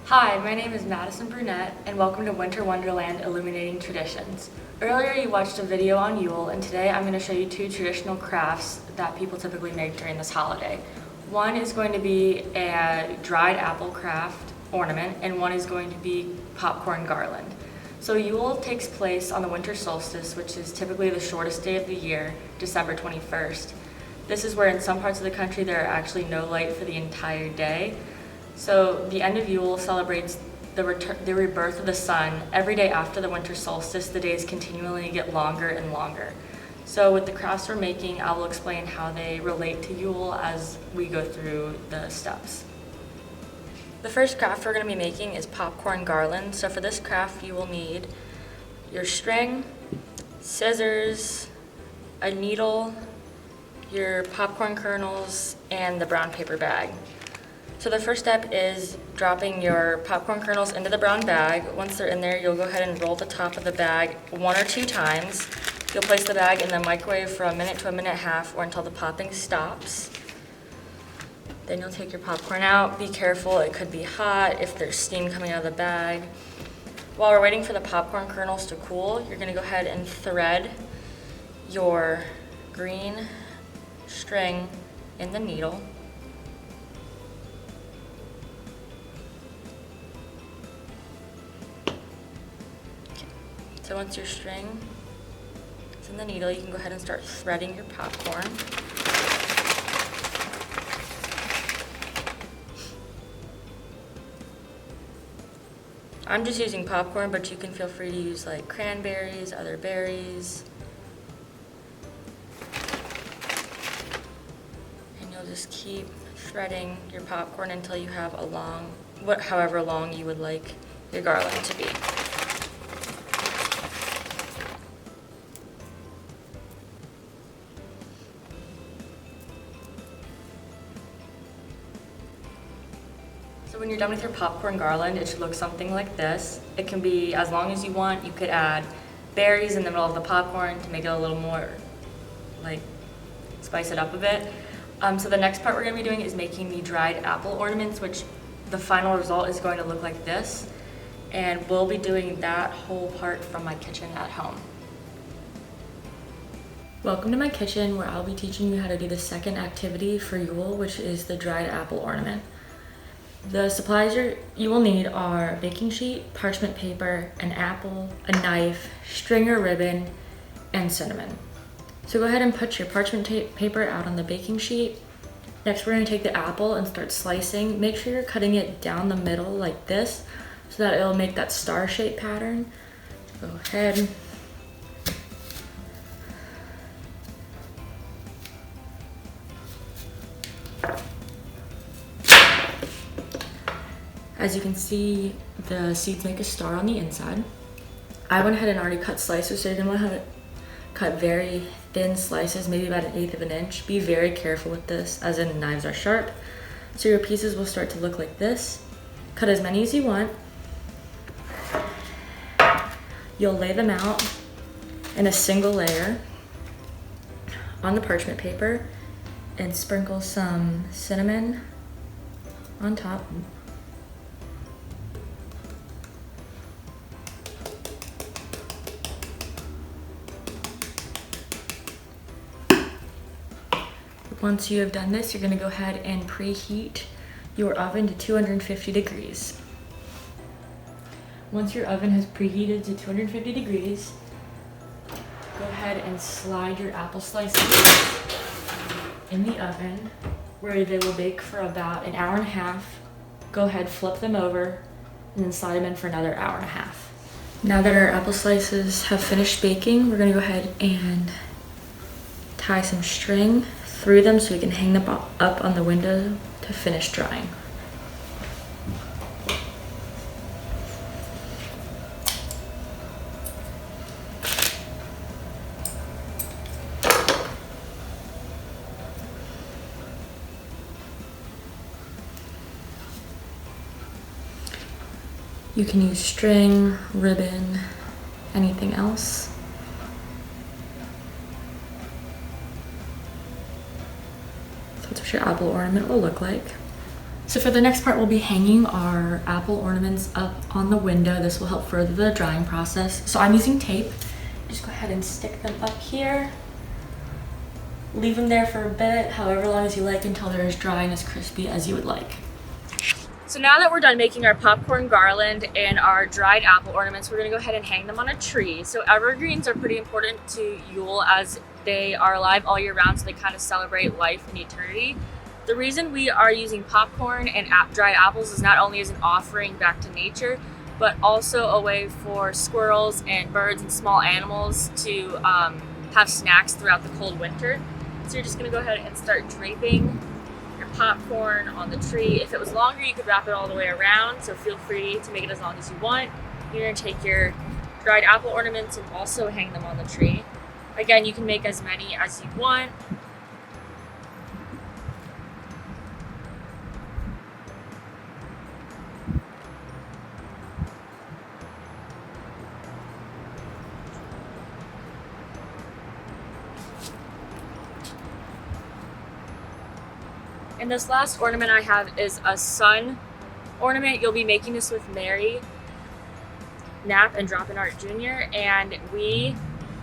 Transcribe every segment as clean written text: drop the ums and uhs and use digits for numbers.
Hi, my name is Madison Brunette, and welcome to Winter Wonderland Illuminating Traditions. Earlier you watched a video on Yule, and today I'm going to show you two traditional crafts that people typically make during this holiday. One is going to be a dried apple craft ornament, and one is going to be popcorn garland. So Yule takes place on the winter solstice, which is typically the shortest day of the year, December 21st. This is where in some parts of the country there are actually no light for the entire day. So the end of Yule celebrates the rebirth of the sun. Every day after the winter solstice, the days continually get longer and longer. So with the crafts we're making, I will explain how they relate to Yule as we go through the steps. The first craft we're going to be making is popcorn garland. So for this craft, you will need your string, scissors, a needle, your popcorn kernels, and the brown paper bag. So the first step is dropping your popcorn kernels into the brown bag. Once they're in there, you'll go ahead and roll the top of the bag 1 or 2 times. You'll place the bag in the microwave for 1 minute to 1.5 minutes or until the popping stops. Then you'll take your popcorn out. Be careful, it could be hot if there's steam coming out of the bag. While we're waiting for the popcorn kernels to cool, you're gonna go ahead and thread your green string in the needle. So once your string is in the needle, you can go ahead and start threading your popcorn. I'm just using popcorn, but you can feel free to use like cranberries, other berries. And you'll just keep threading your popcorn until you have however long you would like your garland to be. So when you're done with your popcorn garland, it should look something like this. It can be as long as you want. You could add berries in the middle of the popcorn to make it a little more, spice it up a bit. So the next part we're going to be doing is making the dried apple ornaments, which the final result is going to look like this. And we'll be doing that whole part from my kitchen at home. Welcome to my kitchen, where I'll be teaching you how to do the second activity for Yule, which is the dried apple ornament. The supplies you will need are a baking sheet, parchment paper, an apple, a knife, string or ribbon, and cinnamon. So go ahead and put your parchment paper out on the baking sheet. Next, we're going to take the apple and start slicing. Make sure you're cutting it down the middle like this so that it'll make that star-shaped pattern. Go ahead. As you can see, the seeds make a star on the inside. I went ahead and already cut slices, so you're gonna want to cut very thin slices, maybe about 1/8 of an inch. Be very careful with this, as in knives are sharp. So your pieces will start to look like this. Cut as many as you want. You'll lay them out in a single layer on the parchment paper and sprinkle some cinnamon on top. Once you have done this, you're going to go ahead and preheat your oven to 250 degrees. Once your oven has preheated to 250 degrees, go ahead and slide your apple slices in the oven, where they will bake for about 1.5 hours. Go ahead, flip them over, and then slide them in for another 1.5 hours. Now that our apple slices have finished baking, we're going to go ahead and tie some string through them so we can hang them up on the window to finish drying. You can use string, ribbon, anything else. So that's what your apple ornament will look like. So for the next part, we'll be hanging our apple ornaments up on the window. This will help further the drying process. So I'm using tape. Just go ahead and stick them up here. Leave them there for a bit, however long as you like, until they're as dry and as crispy as you would like. So now that we're done making our popcorn garland and our dried apple ornaments, we're gonna go ahead and hang them on a tree. So evergreens are pretty important to Yule as they are alive all year round, so they kind of celebrate life and eternity. The reason we are using popcorn and dried apples is not only as an offering back to nature, but also a way for squirrels and birds and small animals to have snacks throughout the cold winter. So you're just gonna go ahead and start draping your popcorn on the tree. If it was longer, you could wrap it all the way around, so feel free to make it as long as you want. You're gonna take your dried apple ornaments and also hang them on the tree. Again, you can make as many as you want. And this last ornament I have is a sun ornament. You'll be making this with Mary Knapp and Drop in Art Jr. And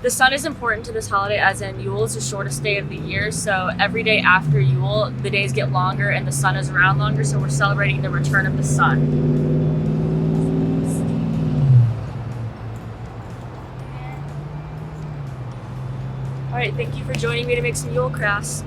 the sun is important to this holiday, as in Yule is the shortest day of the year. So every day after Yule, the days get longer and the sun is around longer. So we're celebrating the return of the sun. All right, thank you for joining me to make some Yule crafts.